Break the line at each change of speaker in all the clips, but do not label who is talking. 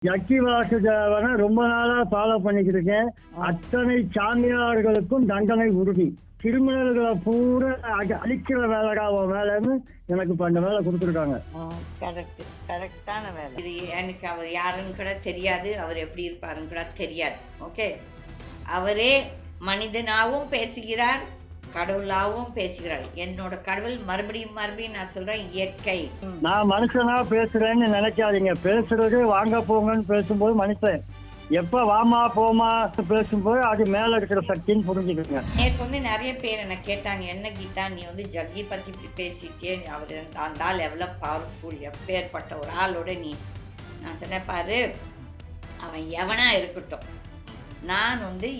ஜக்கி வாசுதேவனை ரொம்ப நாளா ஃபாலோ பண்ணிக்கிட்டு இருக்கேன். அத்தனை சாமியார்களுக்கும் தண்டனை உறுதி. கிரிமினல்களை பூரா அழிக்கிற வேலைடா அவன் வேலைன்னு எனக்கு இப்போ அந்த வேலை கொடுத்துருக்காங்க.
கரெக்டான வேலை. இது எனக்கு அவர் யாருன்னு கூட தெரியாது, அவர் எப்படி இருப்பாருன்னு கூட தெரியாது. ஓகே, அவரே மனிதனாகவும் பேசுகிறார், கடவுளாகவும் பேசுகிறார். என்னோட கடவுள் மறுபடியும் நான் சொல்றேன் இயற்கை.
நான் மனுஷனா பேசுறேன்னு நினைக்காதீங்க. பேசுறது வாங்க போங்கன்னு பேசும்போது மனுஷன், எப்ப வாமா போமா பேசும்போது அது மேல இருக்கிற சக்தின்னு புரிஞ்சுக்கோங்க.
நேற்று வந்து நிறைய பேர் என்ன கேட்டாங்க, என்ன கீதா நீ வந்து ஜக்கி பத்தி இப்படி பேசிச்சே, அவர் அந்த ஆள் எவ்வளோ பவர்ஃபுல், எப்பேற்பட்ட ஒரு ஆளோட நீ. நான் சொன்னேன், பாரு அவன் எவனா இருக்கட்டும், நான் வந்து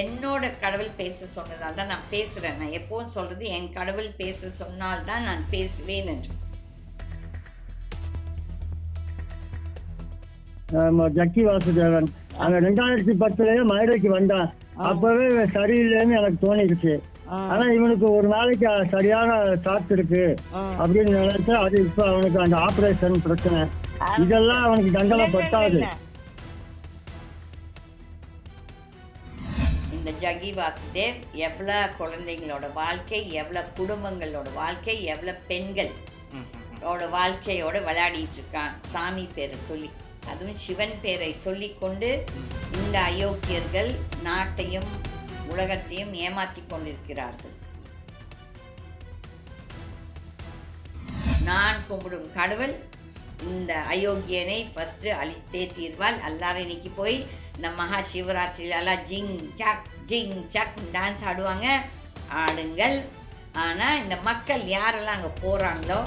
என்னோட கடவுள் பேச சொன்னதால் தான் நான் பேசுகிறேன். நான் எப்போவும் சொல்கிறது, என் கடவுள் பேச சொன்னால்தான் நான் பேசுவேன் என்று.
ஜக்கி வாசுதேவன் அங்க 2010 மதுரைக்கு வந்தான். அப்பவே சரியில்லைன்னு எனக்கு தோணிடுச்சு. ஆனா இவனுக்கு ஒரு நாளைக்கு சரியான சாட் இருக்கு அப்படின்னு நினைச்சா, அது இப்ப அவனுக்கு அந்த ஆபரேஷன் பிரச்சனை, இதெல்லாம் அவனுக்கு தண்டனை பத்தாது.
இந்த ஜக்கி வாசுதேவ் எவ்வளோ குழந்தைங்களோட வாழ்க்கை, எவ்வளோ குடும்பங்களோட வாழ்க்கை, எவ்வளோ பெண்களோட வாழ்க்கையோட விளையாடிட்டு இருக்கான். சாமி பேரை சொல்லி, அதுவும் சிவன் பேரை சொல்லி கொண்டு இந்த அயோக்கியர்கள் நாட்டையும் உலகத்தையும் ஏமாற்றி கொண்டிருக்கிறார்கள். நான் கும்பிடும் கடவுள் இந்த அயோக்கியனை ஃபஸ்ட்டு அழித்தே தீர்வாள். எல்லாரும் இன்னைக்கு போய் இந்த மகா சிவராத்திரிலெல்லாம் ஜிங் சக் டான்ஸ் ஆடுவாங்க, ஆடுங்கள். ஆனால் இந்த மக்கள் யாரெல்லாம் அங்கே போகிறாங்களோ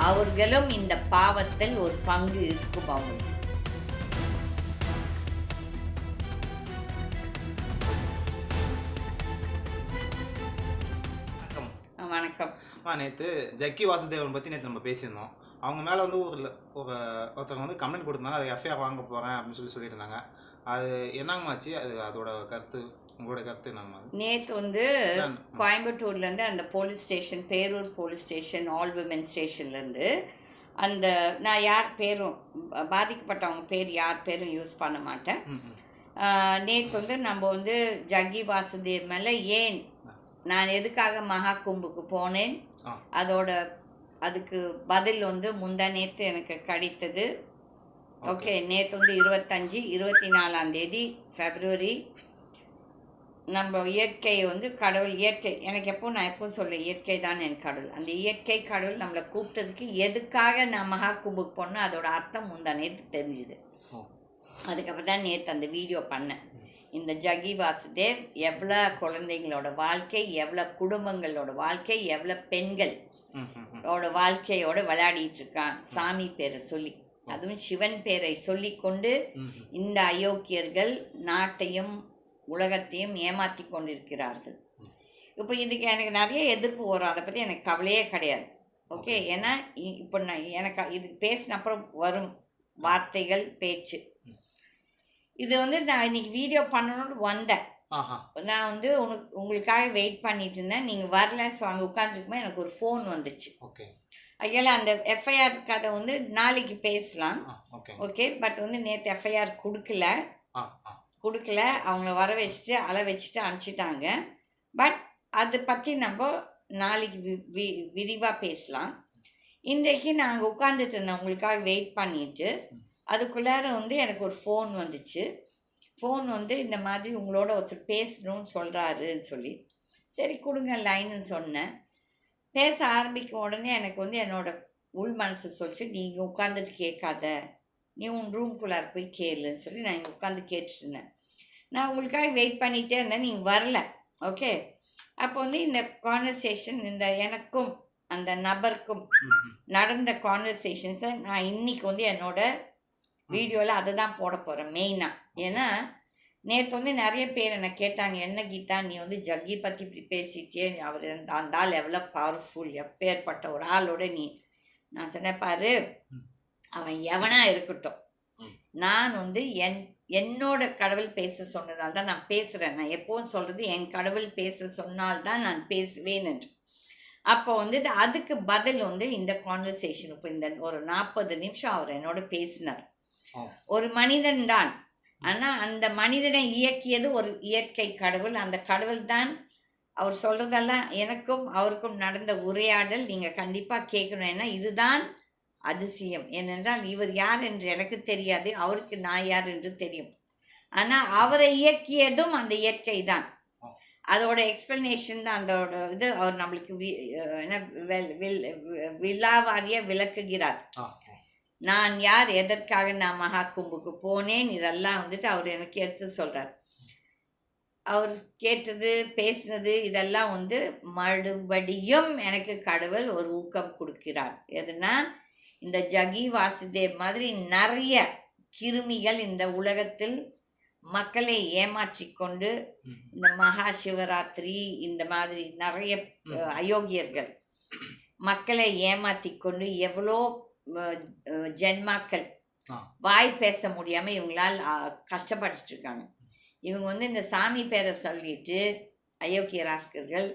அவர்களும் இந்த பாவத்தில் ஒரு பங்கு இருக்கும் அவங்களுக்கு. வணக்கம்.
நேற்று ஜக்கி வாசுதேவன் பற்றி நேற்று நம்ம பேசியிருந்தோம். அவங்க மேலே வந்து ஒருத்தவங்க வந்து கம்ப்ளைண்ட் கொடுத்தாங்க, அது எஃப்ஐஆர் வாங்க போகிறேன் அப்படின்னு சொல்லியிருந்தாங்க. அது என்னங்கமாச்சு, அதோட கருத்து, உங்களோட கருத்து என்னங்க?
நேற்று வந்து கோயம்புத்தூர்லேருந்து அந்த police station, Perur police station, all women ஸ்டேஷன்லேருந்து அந்த, நான் யார் பேரும் பாதிக்கப்பட்டவங்க பேர் யார் பேரும் யூஸ் பண்ண மாட்டேன். நேற்று வந்து நம்ம வந்து ஜக்கி வாசுதேவ் மேலே ஏன், நான் எதுக்காக மகா கும்புக்கு போனேன், அதுக்கு பதில் வந்து முந்தா நேற்று எனக்கு கிடைத்தது. ஓகே, நேற்று வந்து 24 ஃபெப்ரவரி. நம்ம இயற்கை வந்து கடவுள், இயற்கை எனக்கு நான் எப்போவும் சொல்ல இயற்கை தான் என் கடவுள். அந்த இயற்கை கடவுள் நம்மளை கூப்பிட்டதுக்கு எதுக்காக நான் மகா கும்புக்கு போனேன் அதோட அர்த்தம் முந்தா நேற்று தெரிஞ்சுது. அதுக்கப்புறம் தான் நேற்று அந்த வீடியோ பண்ணேன். இந்த ஜக்கி வாசுதேவ் எவ்வளோ குழந்தைங்களோட வாழ்க்கை, எவ்வளோ குடும்பங்களோட வாழ்க்கை, எவ்வளோ பெண்களோட வாழ்க்கையோட விளையாடிட்டு இருக்கான் சாமி பேரை சொல்லி, அதுவும் சிவன் பேரை சொல்லி கொண்டு இந்த அயோக்கியர்கள் நாட்டையும் உலகத்தையும் ஏமாற்றி கொண்டிருக்கிறார்கள். இப்போ இதுக்கு எனக்கு நிறைய எதிர்ப்பு வரும், அதை பற்றி எனக்கு கவலையே கிடையாது. ஓகே, ஏன்னா இப்போ எனக்கு இது பேசின அப்புறம் வரும் வார்த்தைகள், பேச்சு, இது வந்து நான் இன்னைக்கு வீடியோ பண்ணணும்னு வந்தேன். நான் வந்து உங்களுக்காக வெயிட் பண்ணிட்டு இருந்தேன், நீங்கள் வரல. ஸோ அங்கே உட்காந்துருக்கும்போது எனக்கு ஒரு ஃபோன் வந்துச்சு. ஐயால அந்த எஃப்ஐஆர் கதை வந்து நாளைக்கு பேசலாம். ஓகே, பட் வந்து நேற்று எஃப்ஐஆர் கொடுக்கல, அவங்கள வர வச்சுட்டு அலை வச்சுட்டு அனுப்பிச்சிட்டாங்க. பட் அதை பற்றி நம்ம நாளைக்கு விரிவாக பேசலாம். இன்றைக்கு நாங்கள் உட்காந்துட்டு இருந்தேன் உங்களுக்காக வெயிட் பண்ணிட்டு, அதுக்குள்ளார வந்து எனக்கு ஒரு ஃபோன் வந்துச்சு. ஃபோன் வந்து இந்த மாதிரி உங்களோட ஒருத்தர் பேசணும்னு சொல்கிறாருன்னு சொல்லி, சரி கொடுங்க லைன்னு சொன்னேன். பேச ஆரம்பிக்கும் உடனே எனக்கு வந்து என்னோடய உள் மனசு சொல்லிச்சு, நீங்கள் உட்காந்துட்டு கேட்காத, நீ உன் ரூம்குள்ளார போய் கேளுன்னு சொல்லி நான் இங்கே உட்காந்து கேட்டுருந்தேன். நான் உங்களுக்காக வெயிட் பண்ணிகிட்டே இருந்தேன், நீங்கள் வரல. ஓகே, அப்போ வந்து இந்த கான்வர்சேஷன், இந்த எனக்கும் அந்த நபருக்கும் நடந்த கான்வர்சேஷன்ஸை நான் இன்றைக்கி வந்து என்னோடய வீடியோவில் அதை தான் போட போகிறேன் மெயினாக. ஏன்னா நேற்று வந்து நிறைய பேர் என்னை கேட்டாங்க, என்ன கீதா நீ வந்து ஜக்கி பற்றி இப்படி பேசிச்சே, அவர் அந்த ஆள் எவ்வளோ பவர்ஃபுல், எப்பேற்பட்ட ஒரு ஆளோட நீ. நான் சொன்னேன், பாரு அவன் எவனா இருக்கட்டும், நான் வந்து என்னோட கடவுள் பேச சொன்னதால் தான் நான் பேசுகிறேன். நான் எப்போவும் சொல்கிறது, என் கடவுள் பேச சொன்னால்தான் நான் பேசுவேன் என்று. அப்போ வந்து அதுக்கு பதில் வந்து இந்த கான்வர்சேஷன், இப்போ இந்த ஒரு 40 நிமிஷம் அவர் என்னோட பேசினார். ஒரு மனிதன் தான். ஆனால் அந்த மனிதனை இயக்கியது ஒரு இயற்கை கடவுள். அந்த கடவுள் தான் அவர் சொல்கிறதெல்லாம் எனக்கும் அவருக்கும் நடந்த உரையாடல் நீங்கள் கண்டிப்பாக கேட்கணும். ஏன்னா இதுதான் அதிசயம். ஏனென்றால் இவர் யார் என்று எனக்கு தெரியாது, அவருக்கு நான் யார் என்று தெரியும். ஆனால் அவரை இயக்கியதும் அந்த இயற்கை தான். அதோட எக்ஸ்பிளனேஷன் தான், அதோட இது அவர் நம்மளுக்கு என்ன விழாவாரிய விளக்குகிறார். நான் யார், எதற்காக நான் மகா கும்புக்கு போனேன், இதெல்லாம் வந்துட்டு அவர் எனக்கு எடுத்து சொல்கிறார். அவர் கேட்டது பேசினது இதெல்லாம் வந்து மறுபடியும் எனக்கு கடவுள் ஒரு ஊக்கம் கொடுக்கிறார். எதுனா இந்த ஜகி வாசுதேவ் மாதிரி நிறைய கிருமிகள் இந்த உலகத்தில் மக்களை ஏமாற்றி கொண்டு, இந்த மகா சிவராத்திரி இந்த மாதிரி நிறைய அயோக்கியர்கள் மக்களை ஏமாற்றி கொண்டு எவ்வளோ ஜென்மாக்கள் வாய் பேச முடியாமல் இவங்களால் கஷ்டப்பட்டுட்டு இருக்காங்க. இவங்க வந்து இந்த சாமி பேரை சொல்லிட்டு அயோக்கிய ராஸ்கர்கள்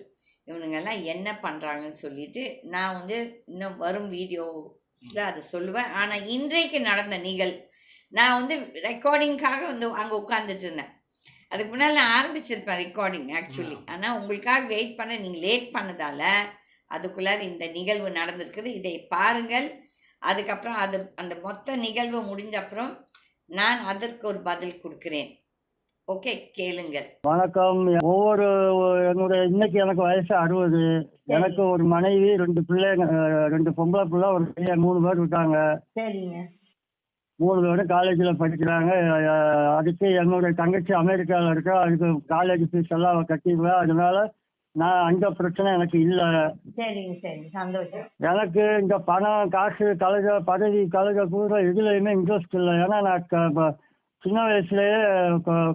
இவனுங்கெல்லாம் என்ன பண்ணுறாங்கன்னு சொல்லிட்டு நான் வந்து இன்னும் வரும் வீடியோஸில் அதை சொல்லுவேன். ஆனால் இன்றைக்கு நடந்த நான் வந்து ரெக்கார்டிங்காக வந்து அங்கே உட்காந்துட்டு இருந்தேன். அதுக்கு முன்னால் நான் ஆரம்பிச்சிருப்பேன் ரெக்கார்டிங் ஆக்சுவலி. ஆனால் உங்களுக்காக வெயிட் பண்ண நீங்கள் லேட் பண்ணதால் அதுக்குள்ளார இந்த நிகழ்வு நடந்திருக்குது. இதை பாருங்கள். அதுக்கப்புறம் அந்த மொத்த நிகழ்வு முடிஞ்ச அப்புறம் நான் அதற்கு ஒரு பதில் கொடுக்குறேன். ஓகே, கேளுங்கள்.
வணக்கம். இன்னைக்கு எனக்கு வயசு 60. எனக்கு ஒரு மனைவி, 2 பிள்ளைங்க, 2 பொம்பளை பிள்ளை, ஒரு பையன், 3 பேர் இருக்காங்க.
சரிங்க.
3 பேரும் காலேஜில் படிக்கிறாங்க. அதுக்கு என்னுடைய தங்கச்சி அமெரிக்காவில் இருக்கா. அதுக்கு காலேஜ் ஃபீஸ் எல்லாம் கட்டிடுவேன். அதனால நான் அந்த பிரச்சனை எனக்கு இல்லை.
சரிங்க, சரி, சந்தோஷம்.
எனக்கு இந்த பணம், காசு, பதவி, கூட எதுலையுமே இன்ட்ரெஸ்ட் இல்லை. ஏன்னா நான் சின்ன வயசுலேயே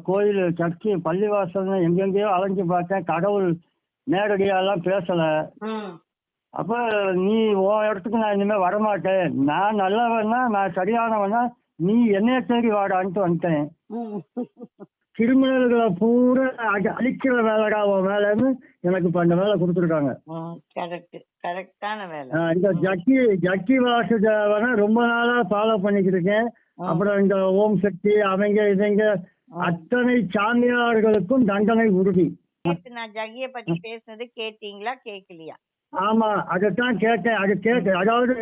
கோயில், சர்ச்சு, பள்ளிவாசல்னு எங்கெங்கேயோ அலைஞ்சு பார்த்தேன். கடவுள் நேரடியாலாம் பேசலை. அப்போ நீ உன் இடத்துக்கு நான் இனிமேல் வரமாட்டேன், நான் நல்லவன்னா, நான் சரியானவனா, நீ என்னைய தேடி வாடான்ட்டு வந்துட்டேன். கிரிமினல்களை பூரா அழிக்கிற வேலைடா உன் வேலைன்னு எனக்கு இப்போ அந்த வேலை கொடுத்துருக்காங்க.
கரெக்டான வேலை.
இந்த ஜக்கி வாசுதேவனை ரொம்ப நாளாக ஃபாலோ பண்ணிக்கிட்டு இருக்கேன். அப்புறம் இந்த ஓம் சக்தி அவங்க அத்தனை சாமியார்களுக்கும் தண்டனை உறுதி.
நான் ஜக்கிய பத்தி பேசுனது கேட்டீங்களா, கேட்கலையா?
ஆமா, அதைத்தான் கேட்டேன். அதாவது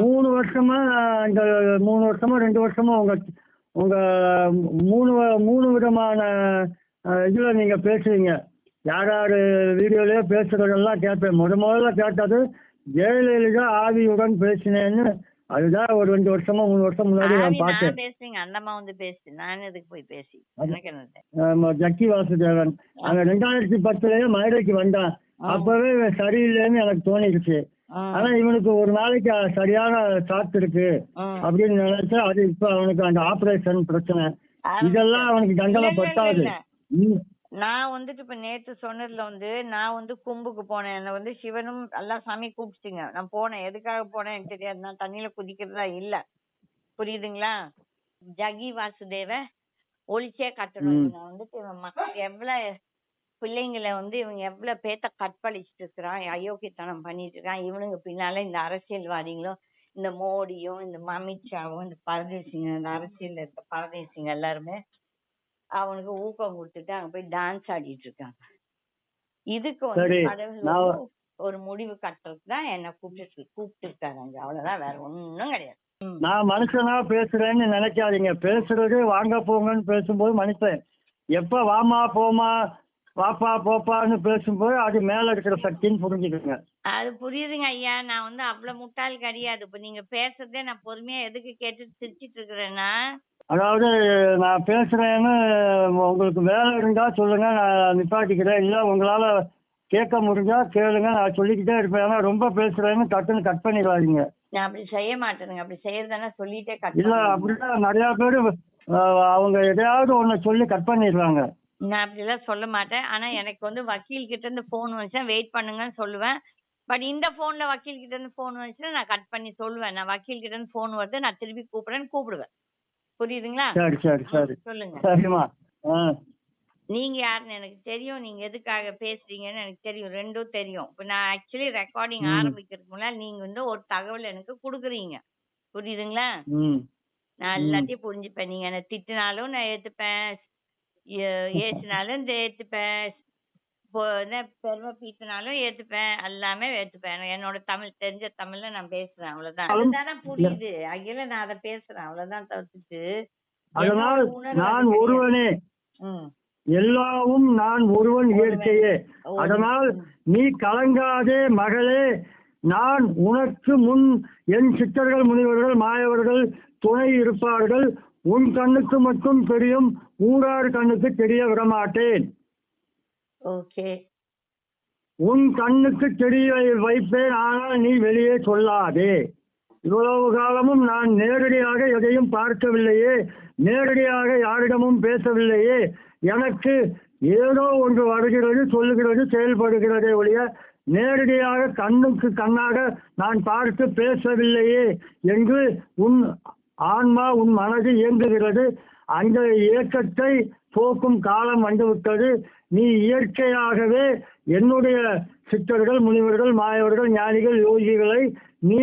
3 வருஷமா, இந்த 3 வருஷமா 2 வருஷமா உங்க 3 விதமான இதுல நீங்க பேசுறீங்க. யார் வீடியோலயே பேசுறதெல்லாம் கேட்பேன். முதல்ல கேட்டது ஜெயலலிதா ஆவியுடன் பேசினேன்னு. அதுதான் ஒரு 2 வருஷமா 3 வருஷம் முன்னாடி நான் பார்த்தேன்.
பேசுறீங்க, அந்தம்மா வந்து பேசு, நான் எதுக்கு போய் பேசி.
ஜக்கி வாசுதேவன் அங்க 2010 மதுரைக்கு வந்தான். அப்பவே சரியில்லைன்னு எனக்கு தோணிடுச்சு. ஆனா இவனுக்கு ஒரு நாளைக்கு சரியான சாத்து இருக்கு அப்படின்னு நினைச்சா, அது இப்ப அவனுக்கு அந்த ஆபரேஷன் பிரச்சனை, இதெல்லாம் அவனுக்கு தண்டனை பத்தாது.
நான் வந்துட்டு இப்ப நேத்து சொன்னதுல நான் கும்புக்கு போனேன். என்ன சிவனும் எல்லா சாமி கூப்பிட்டுங்க. நான் போனேன். எதுக்காக போனேன் எனக்கு தெரியாது. நான் தண்ணியில குதிக்கிறதா இல்ல, புரியுதுங்களா? ஜகி வாசுதேவ ஒளிச்சே கட்டணும். நான் இவன் மக்கள் எவ்வளவு பிள்ளைங்களை இவங்க எவ்வளவு பேத்த கற்பழிச்சிட்டு இருக்கிறான், அயோக்கியத்தனம் பண்ணிட்டு இருக்கான். இவனுங்க பின்னால இந்த அரசியல்வாதிகளும், இந்த மோடியும், இந்த அமித்ஷாவும், இந்த பரதேசிங்க, இந்த அரசியல் இருக்க பரதேசிங்க எல்லாருமே அவனுக்கு ஊக்கம் கொடுத்துட்டு அங்க போய் டான்ஸ் ஆடிட்டு இருக்காங்க. இதுக்கு ஒரு முடிவு கட்டுறதுக்கு தான் என்ன கூப்பிட்டு இருக்காங்க. அவ்வளவுதான், வேற ஒன்னும் கிடையாது.
நான் மனுஷனா பேசுறேன்னு நினைக்காதீங்க. பேசுறது வாங்க போங்கன்னு பேசும்போது மனுஷன். எப்ப வாமா போமா, வாப்பா போப்பான்னு பேசும்போது அது மேல இருக்கிற சக்தின்னு புரிஞ்சுக்கோங்க.
அது புரியுதுங்க ஐயா. நான் அவ்வளவு முட்டாள் கிடையாது. இப்ப நீங்க பேசுறதே நான் பொறுமையா எதுக்கு கேட்டு சிரிச்சிட்டு இருக்கிறேன்னா,
அதாவது நான் பேசுறேன்னு உங்களுக்கு வேலை இருந்தா சொல்லுங்க, நான் நிப்பாட்டிக்கிறேன். இல்ல உங்களால கேட்க முடிஞ்சா கேளுங்க, நான் சொல்லிக்கிட்டே இருப்பேன். ஏன்னா ரொம்ப பேசுறேன்னு டக்குன்னு கட் பண்ணிடாதீங்க.
நான் அப்படி செய்ய மாட்டேனுங்க. அப்படி செய்யறதுனா சொல்லிட்டே கட்.
இல்ல, அப்படிதான் நிறைய பேரு அவங்க எதையாவது ஒண்ணு சொல்லி கட் பண்ணிடுறாங்க.
நான் அப்படிலாம் சொல்ல மாட்டேன். ஆனா எனக்கு வக்கீல் கிட்ட இருந்து போன் வந்துச்சா வெயிட் பண்ணுங்கன்னு சொல்லுவேன். பட் இந்த போன்ல வக்கீல் கிட்ட இருந்து போன் வந்துச்சுன்னா நான் கட் பண்ணி சொல்லுவேன். நான் வக்கீல் கிட்ட இருந்து போன் வருது, நான் திருப்பி கூப்பிடுவேன். புரியுதுங்களா?
சரி சரி சரி,
சொல்லுங்க.
சரிமா.
நீங்க யாருன்னு எனக்கு தெரியும், நீங்க எதுக்காக பேசுறீங்கன்னு எனக்கு தெரியும், ரெண்டும் தெரியும். இப்ப நான் ஆக்சுவலி ரெக்கார்டிங் ஆரம்பிக்கிறதுக்கு முன்னாடி நீங்க ஒரு தகவல் எனக்கு கொடுக்குறீங்க, புரியுதுங்களா? நான் எல்லாத்தையும் புரிஞ்சுப்பேன். நீங்க என்ன திட்டினாலும் நான் ஏத்துப்பேன், ஏசினாலும் ஏத்துப்பேன், என்ன பெருமை பீத்தினாலும் ஏத்துப்பேன், எல்லாமே ஏத்துப்பேன். என்னோட தமிழ் தெரிஞ்ச தமிழ்ல நான் பேசுறேன், அவ்வளவுதான். அதுதானே புரியுது, அகில நான் அதை பேசுறேன், அவ்வளவுதான். தவிர்த்துட்டு
அதனால் நான் ஒருவனே, எல்லாவும் நான் ஒருவன் இயற்கையே. அதனால் நீ கலங்காதே மகளே, நான் உனக்கு முன் என் சித்தர்கள் முனிவர்கள் மாயவர்கள் துணை இருப்பார்கள். உன் கண்ணுக்கு மட்டும் தெரியும், ஊரார் கண்ணுக்கு தெரிய விடமாட்டேன்.
ஓகே,
உன் கண்ணுக்கு தெரிய வைப்பேன், ஆனால் நீ வெளியே சொல்லாதே. இவ்வளவு காலமும் நான் நேரடியாக எதையும் பார்க்கவில்லையே, நேரடியாக யாரிடமும் பேசவில்லையே. எனக்கு ஏதோ ஒன்று வருகிறது, சொல்லுகிறது, செயல்படுகிறதே ஒழிய நேரடியாக கண்ணுக்கு கண்ணாக நான் பார்த்து பேசவில்லையே என்று உன் ஆன்மா, உன் மனது இயங்குகிறது. அந்த இயக்கத்தை போக்கும் காலம் வந்துவிட்டது. நீ இயற்கையாகவே என்னுடைய சித்தர்கள் முனிவர்கள் மாயவர்கள் ஞானிகள் யோகிகளை நீ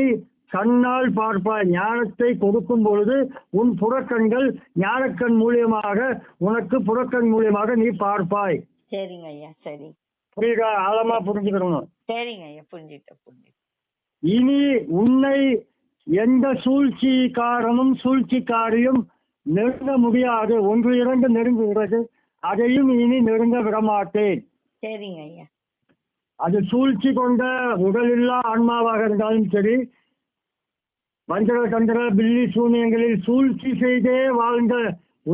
கண்ணால் பார்ப்பாய். ஞானத்தை கொடுக்கும் பொழுது உன் புறக்கண்கள் ஞானக்கண் மூலியமாக உனக்கு புறக்கண் மூலியமாக நீ பார்ப்பாய்.
சரிங்க ஐயா, சரி.
புரியுதா? ஆழமா புரிஞ்சுக்கணும்.
சரிங்க ஐயா, புரிஞ்சுட்டேன்.
இனி உன்னை எந்த சூழ்ச்சிக்காரனும் சூழ்ச்சிக்காரியும் நெருங்க முடியாது. ஒன்று இரண்டு நெருங்குகிறது, அதையும் இனி நெருங்க விடமாட்டேன்.
சரிங்க ஐயா.
அது சூழ்ச்சி கொண்ட உடலில்லா ஆன்மாவாக இருந்தாலும் சரி, வஞ்சர தந்திர பில்லி சூனியங்களில் சூழ்ச்சி செய்தே வாழ்ந்த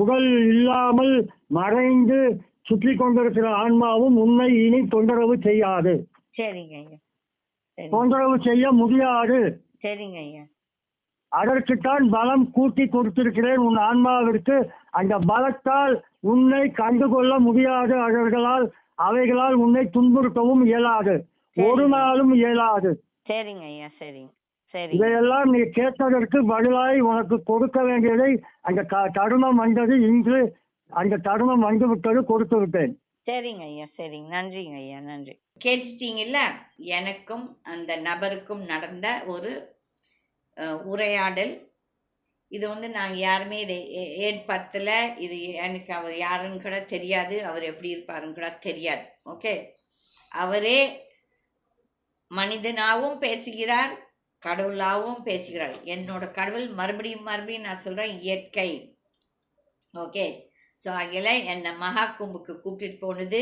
உடல் இல்லாமல் மறைந்து சுற்றி கொண்டிருக்கிற ஆன்மாவும் உன்னை இனி தொந்தரவு செய்யாது.
சரிங்க ஐயா.
தொந்தரவு செய்ய முடியாது.
சரிங்க ஐயா.
அதற்குத்தான் பலம் கூட்டி கொடுத்திருக்கிறேன் உன் ஆன்மாவிற்கு. அந்த பலத்தால் உன்னை கண்டுகொள்ள முடியாது. அவைகளால் உன்னை துன்புறுத்தவும் இயலாது, ஒரு நாளும் இயலாது.
சரிங்க ஐயா. சரிங்க, சரி.
இதையெல்லாம் நீ கேட்டதற்கு பதிலாய் உனக்கு கொடுக்க வேண்டியதை அந்த தருணம் வந்தது. இன்று அந்த தருணம் வந்து விட்டது, கொடுத்து விட்டேன்.
சரிங்க ஐயா. சரிங்க, நன்றிங்க ஐயா, நன்றி.
கேட்டுட்டீங்கல்ல, எனக்கும் அந்த நபருக்கும் நடந்த ஒரு உரையாடல். இது நாங்கள் யாருமே இதை ஏற்படுத்தலை. இது எனக்கு அவர் யாருன்னு கூட தெரியாது, அவர் எப்படி இருப்பாருன்னு கூட தெரியாது. ஓகே, அவரே மனிதனாகவும் பேசுகிறார், கடவுளாகவும் பேசுகிறார். என்னோட கடவுள் மறுபடியும் நான் சொல்கிறேன் இயற்கை. ஓகே, ஸோ அதில் என்னை மகா கும்புக்கு கூப்பிட்டுட்டு போனது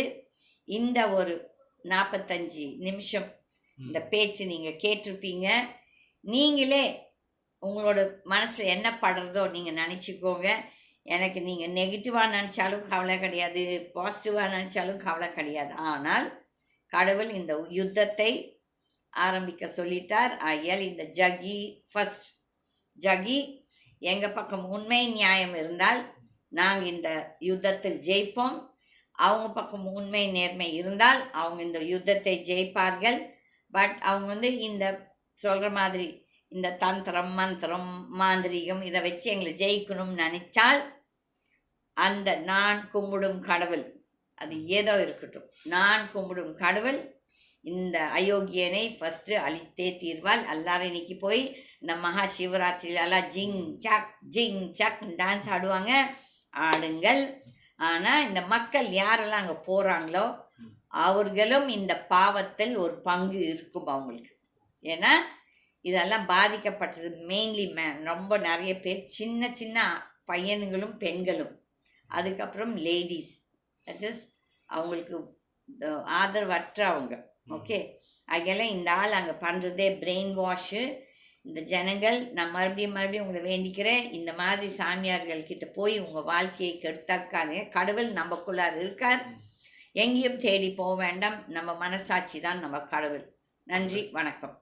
இந்த ஒரு 45 நிமிஷம் இந்த பேச்சு நீங்கள் கேட்டிருப்பீங்க. நீங்களே உங்களோட மனசில் என்ன படுறதோ நீங்கள் நினச்சிக்கோங்க. எனக்கு நீங்கள் நெகட்டிவாக நினச்சாலும் கவலை கிடையாது, பாசிட்டிவாக நினச்சாலும் கவலை கிடையாது. ஆனால் கடவுள் இந்த யுத்தத்தை ஆரம்பிக்க சொல்லிட்டார். ஆகையால் இந்த ஜகி எங்கள் பக்கம் உண்மை நியாயம் இருந்தால் நாங்கள் இந்த யுத்தத்தில் ஜெயிப்போம். அவங்க பக்கம் உண்மை நேர்மை இருந்தால் அவங்க இந்த யுத்தத்தை ஜெயிப்பார்கள். பட் அவங்க இந்த சொல்கிற மாதிரி இந்த தந்திரம் மந்திரம் மாந்திரிகம் இதை வச்சு எங்களை ஜெயிக்கணும்னு நினைச்சால் அந்த நான் கும்பிடும் கடவுள், அது ஏதோ இருக்கட்டும், நான் கும்பிடும் கடவுள் இந்த அயோக்கியனை ஃபஸ்ட்டு அழித்தே தீர்வாள். எல்லாரும் இன்னைக்கு போய் இந்த மகா சிவராத்திரிலெல்லாம் ஜிங் சக் டான்ஸ் ஆடுவாங்க, ஆடுங்கள். ஆனால் இந்த மக்கள் யாரெல்லாம் அங்கே போகிறாங்களோ அவர்களும் இந்த பாவத்தில் ஒரு பங்கு இருக்கும் அவங்களுக்கு. ஏன்னா இதெல்லாம் பாதிக்கப்பட்டது மெயின்லி ரொம்ப நிறைய பேர் சின்ன சின்ன பையனுங்களும் பெண்களும், அதுக்கப்புறம் லேடிஸ், தட் இஸ் அவங்களுக்கு ஆதரவற்றவங்க. ஓகே, அதெல்லாம் இந்த ஆள் அங்கே பண்ணுறதே பிரெயின் வாஷு. இந்த ஜனங்கள், நான் மறுபடியும் உங்களை வேண்டிக்கிறேன், இந்த மாதிரி சாமியார்கள் கிட்ட போய் உங்கள் வாழ்க்கையை கெடுத்தாக்காதீங்க. கடவுள் நமக்குள்ளார் இருக்கார், எங்கேயும் தேடி போக வேண்டாம். நம்ம மனசாட்சி தான் நம்ம கடவுள். நன்றி, வணக்கம்.